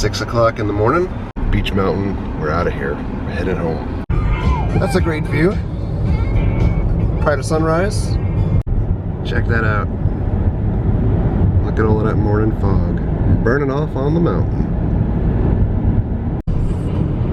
6 o'clock in the morning. Beach Mountain, we're out of here. We're heading home. That's a great view. Prior to sunrise. Check that out. Look at all of that morning fog burning off on the mountain.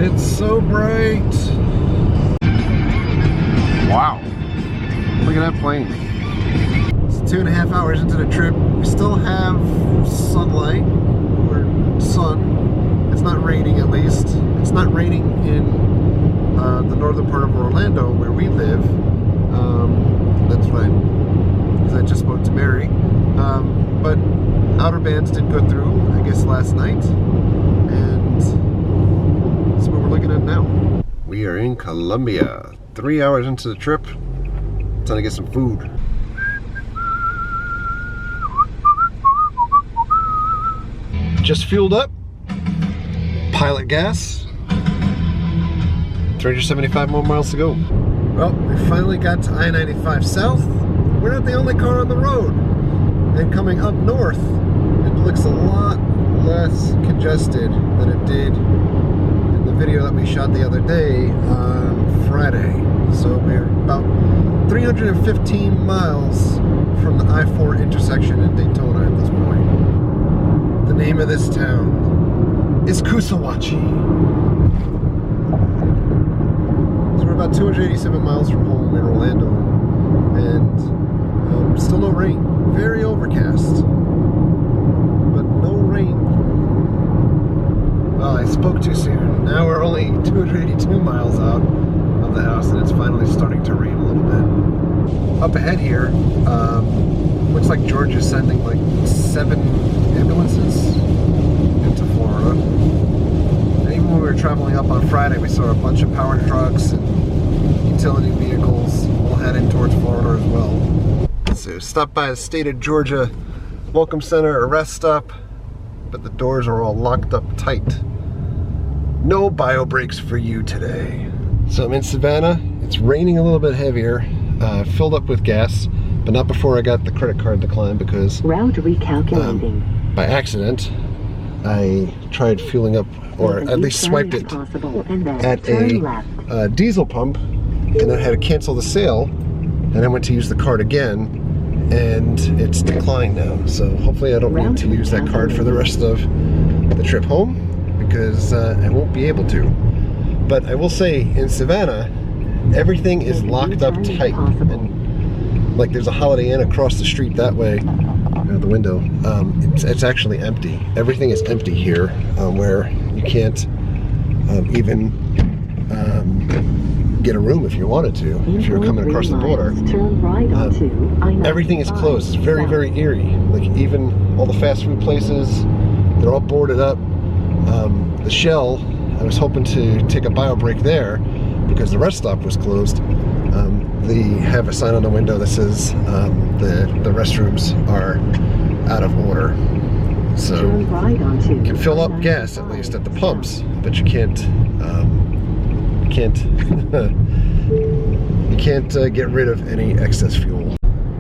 It's so bright. Wow. Look at that plane. It's 2.5 hours into the trip. We still have sunlight, or sun. It's not raining, at least. It's not raining in the northern part of Orlando where we live. That's right, because I just spoke to Mary. But outer bands did go through, I guess, last night, and that's what we're looking at now. We are in Colombia. 3 hours into the trip. Time to get some food. Just fueled up. Pilot gas. 375 more miles to go. Well, we finally got to I-95 South. We're not the only car on the road. And coming up north, it looks a lot less congested than it did in the video that we shot the other day on Friday. So we're about 315 miles from the I-4 intersection in Daytona at this point. The name of this town is Cusawachi. So we're about 287 miles from home in Orlando, and still no rain. Very overcast, but no rain. Well, I spoke too soon. Now we're only 282 miles out of the house, and it's finally starting to rain a little bit. Up ahead here, looks like Georgia's sending like 7 ambulances into Florida. And even when we were traveling up on Friday, we saw a bunch of power trucks and utility vehicles all heading towards Florida as well. So stop by the state of Georgia Welcome Center, a rest stop, but the doors are all locked up tight. No bio breaks for you today. So I'm in Savannah. It's raining a little bit heavier. Filled up with gas, but not before I got the credit card decline because route recalculating. By accident, I tried fueling up, or at least swiped it at a diesel pump, and then I had to cancel the sale, and I went to use the card again, and it's declined now. So hopefully I don't need to use that card for the rest of the trip home, because I won't be able to. But I will say, in Savannah, everything is locked up tight, and like there's a Holiday Inn across the street that way, out the window. It's actually empty. Everything is empty here, where you can't even get a room if you wanted to, if you're coming across the border. Everything is closed. It's very, very eerie. Like even all the fast food places, they're all boarded up. The Shell, I was hoping to take a bio break there because the rest stop was closed. They have a sign on the window that says the restrooms are out of order. So you can fill up gas at least at the pumps, but you can't you can't get rid of any excess fuel.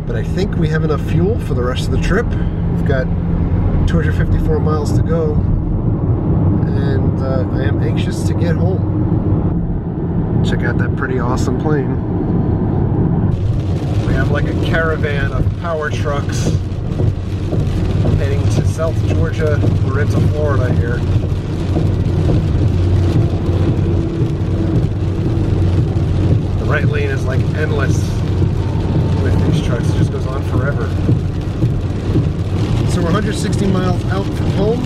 But I think we have enough fuel for the rest of the trip. We've got 254 miles to go, and I am anxious to get home. Check out that pretty awesome plane. We have like a caravan of power trucks heading to South Georgia. We're into Florida here. The right lane is like endless with these trucks. It just goes on forever. So we're 160 miles out from home.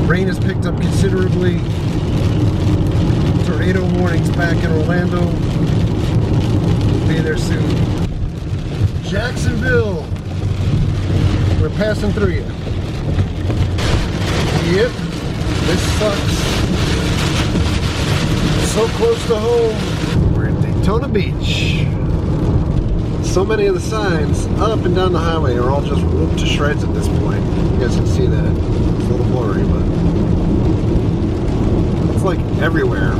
Rain has picked up considerably. Tornado warnings back in Orlando. We'll be there soon. Jacksonville. We're passing through you. Yep. This sucks. So close to home. We're in Daytona Beach. So many of the signs up and down the highway are all just ripped to shreds at this point. You guys can see that. It's a little blurry, but it's like everywhere.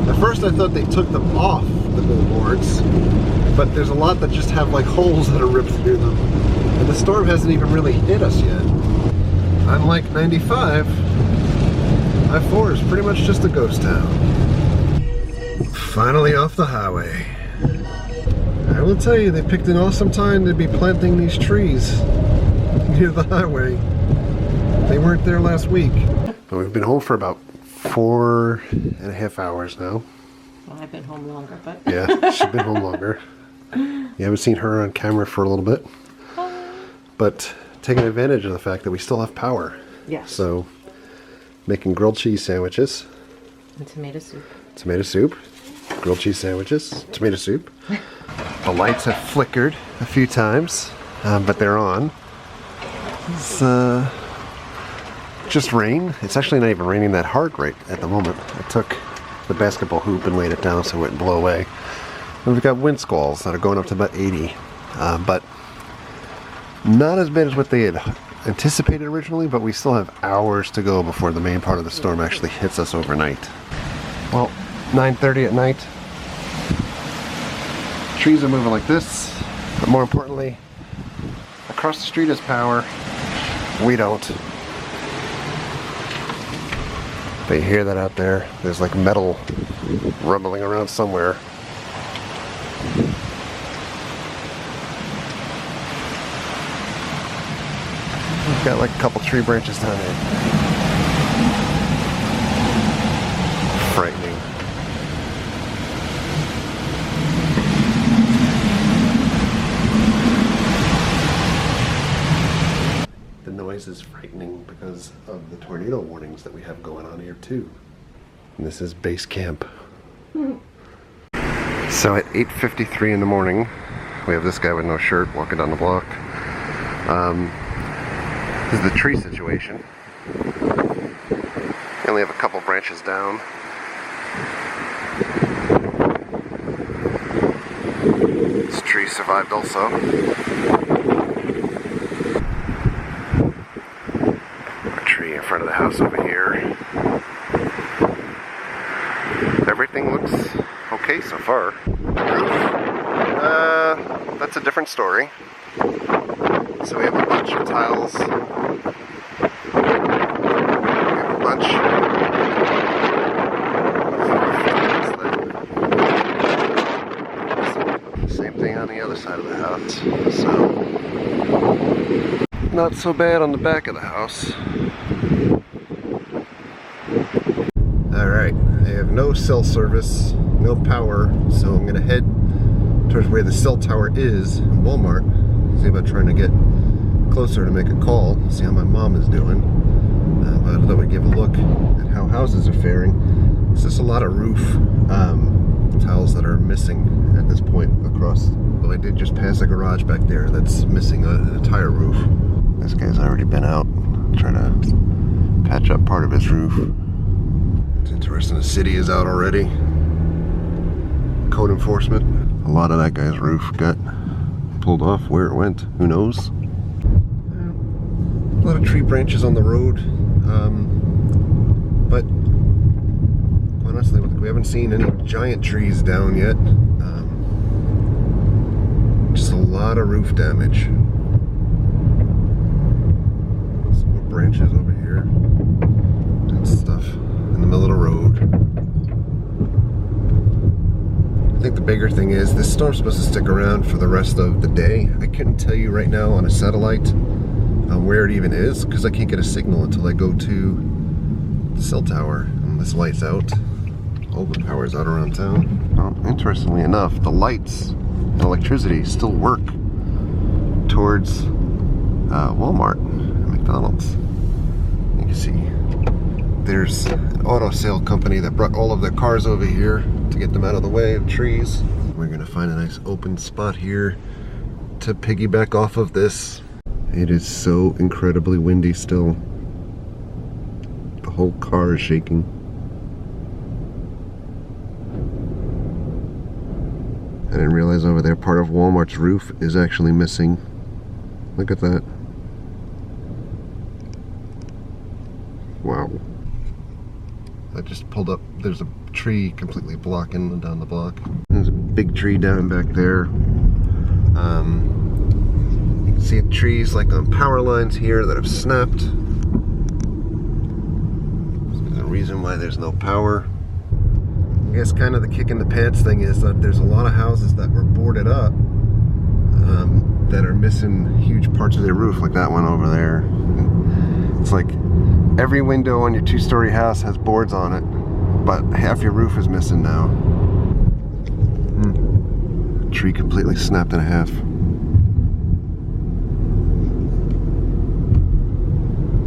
At first I thought they took them off the billboards, but there's a lot that just have like holes that are ripped through them. And the storm hasn't even really hit us yet. unlike 95, I-4 is pretty much just a ghost town. Finally off the highway. I will tell you, they picked an awesome time to be planting these trees near the highway. They weren't there last week. But we've been home for about 4.5 hours now. Well, I've been home longer, but... Yeah, she's been home longer. You haven't seen her on camera for a little bit. But taking advantage of the fact that we still have power. Yes. So, making grilled cheese sandwiches. And tomato soup. Tomato soup. Grilled cheese sandwiches. Tomato soup. The lights have flickered a few times, but they're on. It's just rain. It's actually not even raining that hard right at the moment. I took the basketball hoop and laid it down so it wouldn't blow away. And we've got wind squalls that are going up to about 80, but not as bad as what they had anticipated originally, but we still have hours to go before the main part of the storm actually hits us overnight. Well, 9:30 at night. Trees are moving like this, but more importantly, across the street is power. We don't. But you hear that out there? There's like metal rumbling around somewhere. We've got like a couple tree branches down there. Frightening. The noise is frightening because of the tornado warnings that we have going on here too. And this is base camp. So at 8:53 in the morning, we have this guy with no shirt walking down the block. This is the tree situation. We only have a couple branches down. This tree survived also. A tree in front of the house over here. Everything looks okay so far. That's a different story. So we have a bunch of tiles. We have a bunch of same thing on the other side of the house. So not so bad on the back of the house. Alright, I have no cell service, no power, so I'm gonna head towards where the cell tower is in Walmart. See about trying to get closer to make a call, see how my mom is doing. But I thought we'd give a look at how houses are faring. There's just a lot of roof tiles that are missing at this point across. Though I did just pass a garage back there that's missing an entire roof. This guy's already been out trying to patch up part of his roof. It's interesting, the city is out already. Code enforcement. A lot of that guy's roof got pulled off. Where it went, who knows? A lot of tree branches on the road, but honestly, we haven't seen any giant trees down yet. Just a lot of roof damage. Some more branches over here and stuff in the middle of the road. I think the bigger thing is this storm's supposed to stick around for the rest of the day. I couldn't tell you right now on a satellite where it even is because I can't get a signal until I go to the cell tower. And this light's out. All the power's out around town. Well, interestingly enough, the lights and electricity still work towards Walmart and McDonald's. You can see there's an auto sale company that brought all of their cars over here to get them out of the way of trees. We're gonna find a nice open spot here to piggyback off of this. It is so incredibly windy still. The whole car is shaking. I didn't realize over there part of Walmart's roof is actually missing. Look at that. Wow. I just pulled up, there's a tree completely blocking down the block. There's a big tree down back there. You can see trees like on power lines here that have snapped. why there's no power. I guess kind of the kick in the pants thing is that there's a lot of houses that were boarded up that are missing huge parts of their roof, like that one over there. It's like every window on your 2-story house has boards on it, but half your roof is missing now. Tree completely snapped in half.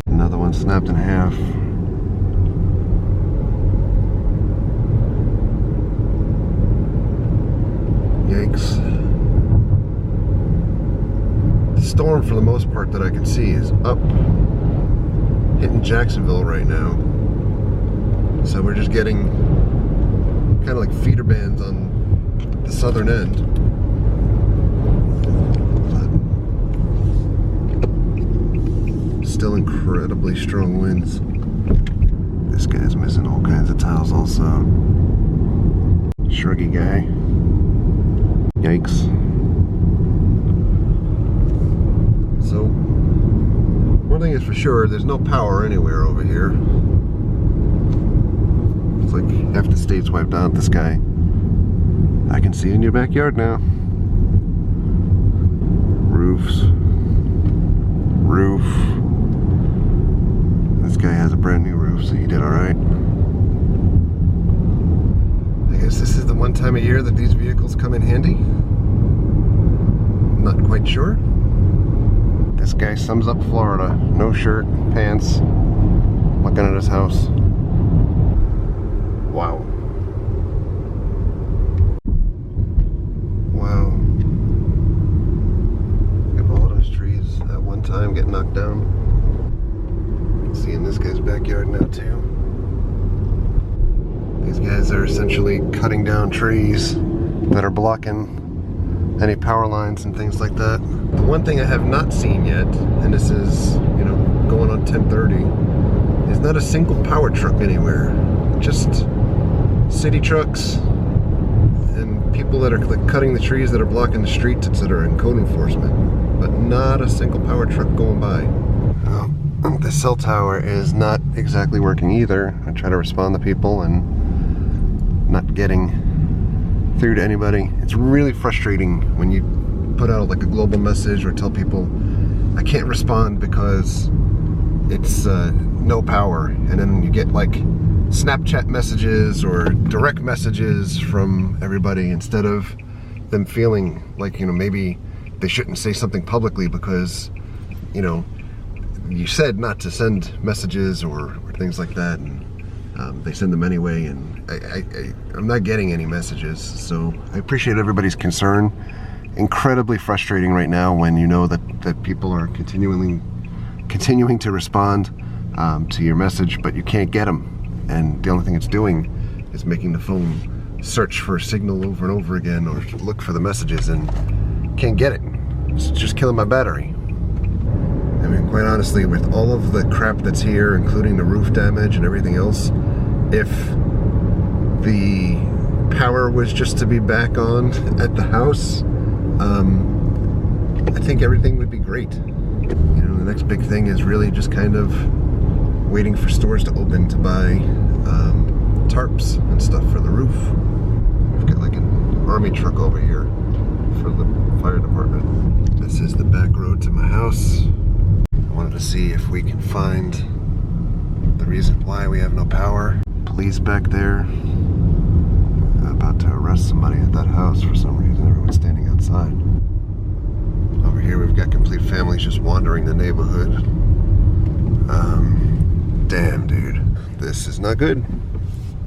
Another one snapped in half. Yikes. The storm, for the most part that I can see, is up, hitting Jacksonville right now. So we're just getting kind of like feeder bands on the southern end. But still incredibly strong winds. This guy's missing all kinds of tiles also. Shruggy guy. Yikes. So, one thing is for sure, there's no power anywhere over here. It's like half the state's wiped out. This guy, I can see in your backyard now. Roofs. Roof. This guy has a brand new roof, so he did alright. I guess this is the one time of year that these vehicles come in handy. I'm not quite sure. This guy sums up Florida. No shirt, pants, looking at his house. Wow. Wow. Look at all those trees at one time get knocked down. See in this guy's backyard now too. These guys are essentially cutting down trees that are blocking any power lines and things like that. The one thing I have not seen yet, and this is, you know, going on 10:30, is not a single power truck anywhere. Just city trucks and people that are cutting the trees that are blocking the streets, etc., and code enforcement. But not a single power truck going by. Oh, the cell tower is not exactly working either. I try to respond to people and not getting through to anybody. It's really frustrating when you put out like a global message or tell people I can't respond because it's no power, and then you get like Snapchat messages or direct messages from everybody instead of them feeling like, you know, maybe they shouldn't say something publicly because, you know, you said not to send messages or things like that, and they send them anyway, and I'm not getting any messages. So I appreciate everybody's concern. Incredibly frustrating right now when you know that people are continuing to respond to your message, but you can't get them, and the only thing it's doing is making the phone search for a signal over and over again or look for the messages and can't get it. It's just killing my battery. I mean, quite honestly, with all of the crap that's here, including the roof damage and everything else, if the power was just to be back on at the house, I think everything would be great. You know, the next big thing is really just kind of waiting for stores to open to buy tarps and stuff for the roof. We've got like an army truck over here for the fire department. This is the back road to my house. I wanted to see if we can find the reason why we have no power. Police back there about to arrest somebody at that house for some reason. Everyone's standing outside. Over here we've got complete families just wandering the neighborhood. Damn, dude. This is not good.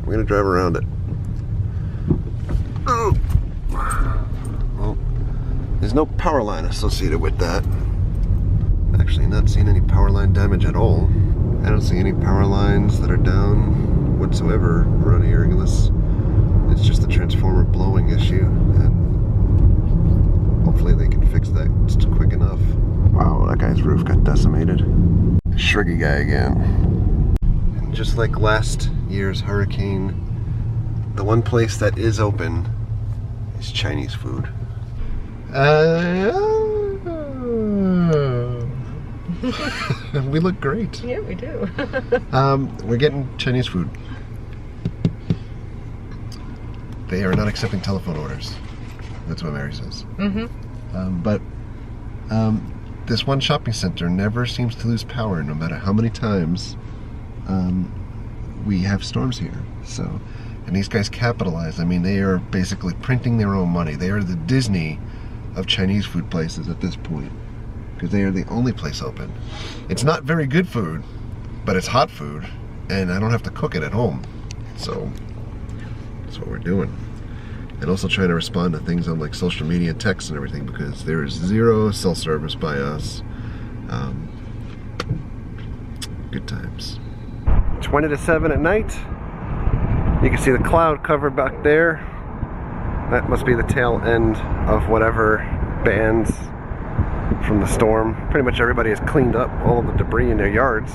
We're gonna drive around it. Oh! Well, there's no power line associated with that. Actually, not seeing any power line damage at all. I don't see any power lines that are down whatsoever around here, unless it's just a transformer blowing issue, and hopefully they can fix that just quick enough. Wow, that guy's roof got decimated. Shruggy guy again. And just like last year's hurricane, the one place that is open is Chinese food. We look great. Yeah, we do. We're getting Chinese food. they are not accepting telephone orders. That's what Mary says. But this one shopping center never seems to lose power, no matter how many times we have storms here. So, and these guys capitalize. I mean, they are basically printing their own money. They are the Disney of Chinese food places at this point, because they are the only place open. It's not very good food, but it's hot food, and I don't have to cook it at home. So that's what we're doing. And also trying to respond to things on like social media and text and everything, because there is zero cell service by us. Good times. 20 to 7 at night. You can see the cloud cover back there. That must be the tail end of whatever bands from the storm. Pretty much everybody has cleaned up all of the debris in their yards,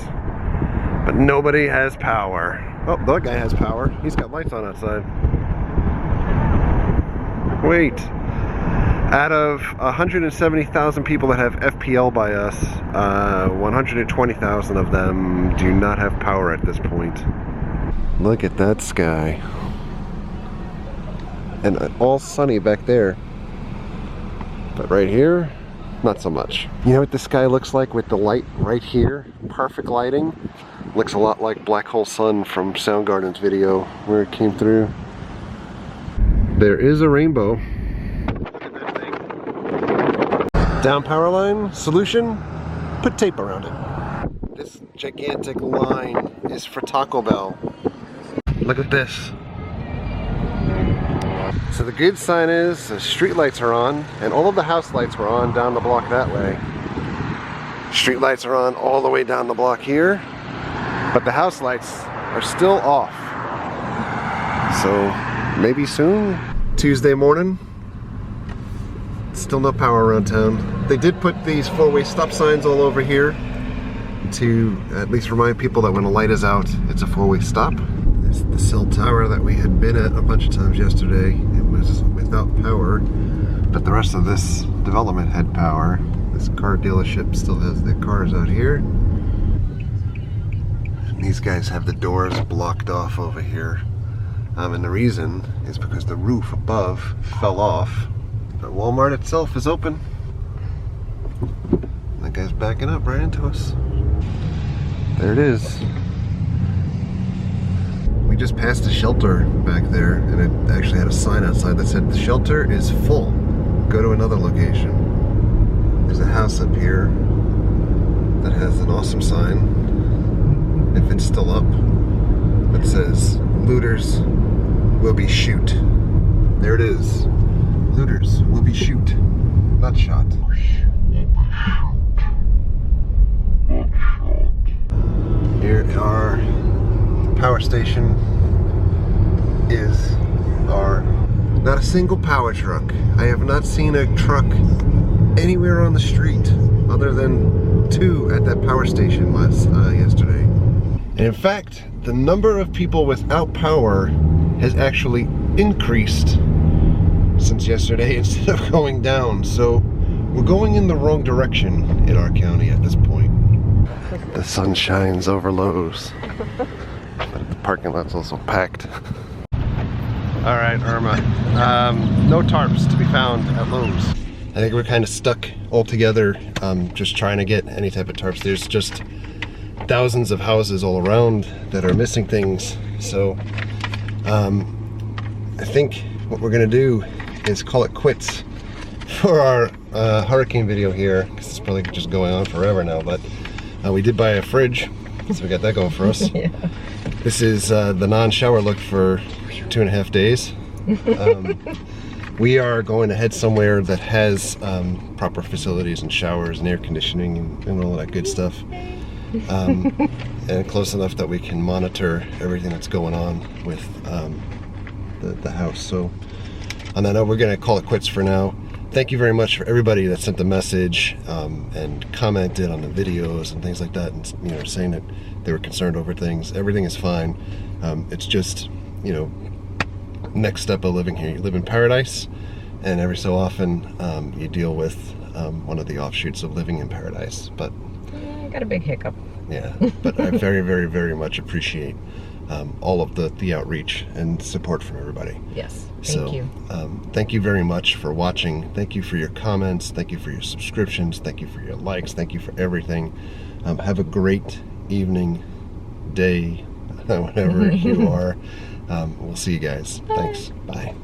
but nobody has power. Oh, that guy has power. He's got lights on outside. Wait. Out of 170,000 people that have FPL by us, 120,000 of them do not have power at this point. Look at that sky. And all sunny back there. But right here, not so much. You know what the sky looks like with the light right here? Perfect lighting. Looks a lot like Black Hole Sun from Soundgarden's video where it came through. There is a rainbow. Look at that thing. Down power line, solution, put tape around it. This gigantic line is for Taco Bell. Look at this. So the good sign is the street lights are on, and all of the house lights were on down the block that way. Street lights are on all the way down the block here, but the house lights are still off. So maybe soon. Tuesday morning, still no power around town. They did put these four-way stop signs all over here to at least remind people that when a light is out, it's a four-way stop. It's the cell tower that we had been at a bunch of times yesterday. It was without power, but the rest of this development had power. This car dealership still has their cars out here. And these guys have the doors blocked off over here. And the reason is because the roof above fell off. But Walmart itself is open. That guy's backing up right into us. There it is. We just passed a shelter back there, and it actually had a sign outside that said the shelter is full. Go to another location. There's a house up here that has an awesome sign, if it's still up, that says looters will be shoot. There it is. Looters will be shoot, not shot. Here are the power station. Is our not a single power truck. I have not seen a truck anywhere on the street other than 2 at that power station yesterday. And in fact, the number of people without power has actually increased since yesterday instead of going down. So we're going in the wrong direction in our county at this point. The sun shines over Lowe's, but the parking lot's also packed. All right, Irma. No tarps to be found at Lowe's. I think we're kind of stuck all together, just trying to get any type of tarps. There's just thousands of houses all around that are missing things. So I think what we're gonna do is call it quits for our hurricane video here, because it's probably just going on forever now. But we did buy a fridge, so we got that going for us. Yeah. This is the non-shower look for 2.5 days. We are going to head somewhere that has proper facilities and showers and air conditioning and all that good stuff. And close enough that we can monitor everything that's going on with the house. So on that note, we're going to call it quits for now. Thank you very much for everybody that sent the message and commented on the videos and things like that, and saying that they were concerned over things. Everything is fine. It's just, next step of living here. You live in paradise, and every so often you deal with one of the offshoots of living in paradise. But I got a big hiccup. Yeah, but I very, very, very much appreciate all of the outreach and support from everybody. Yes. So, thank you very much for watching. Thank you for your comments. Thank you for your subscriptions. Thank you for your likes. Thank you for everything. Have a great evening, day, whatever you are. We'll see you guys. Thanks. Bye.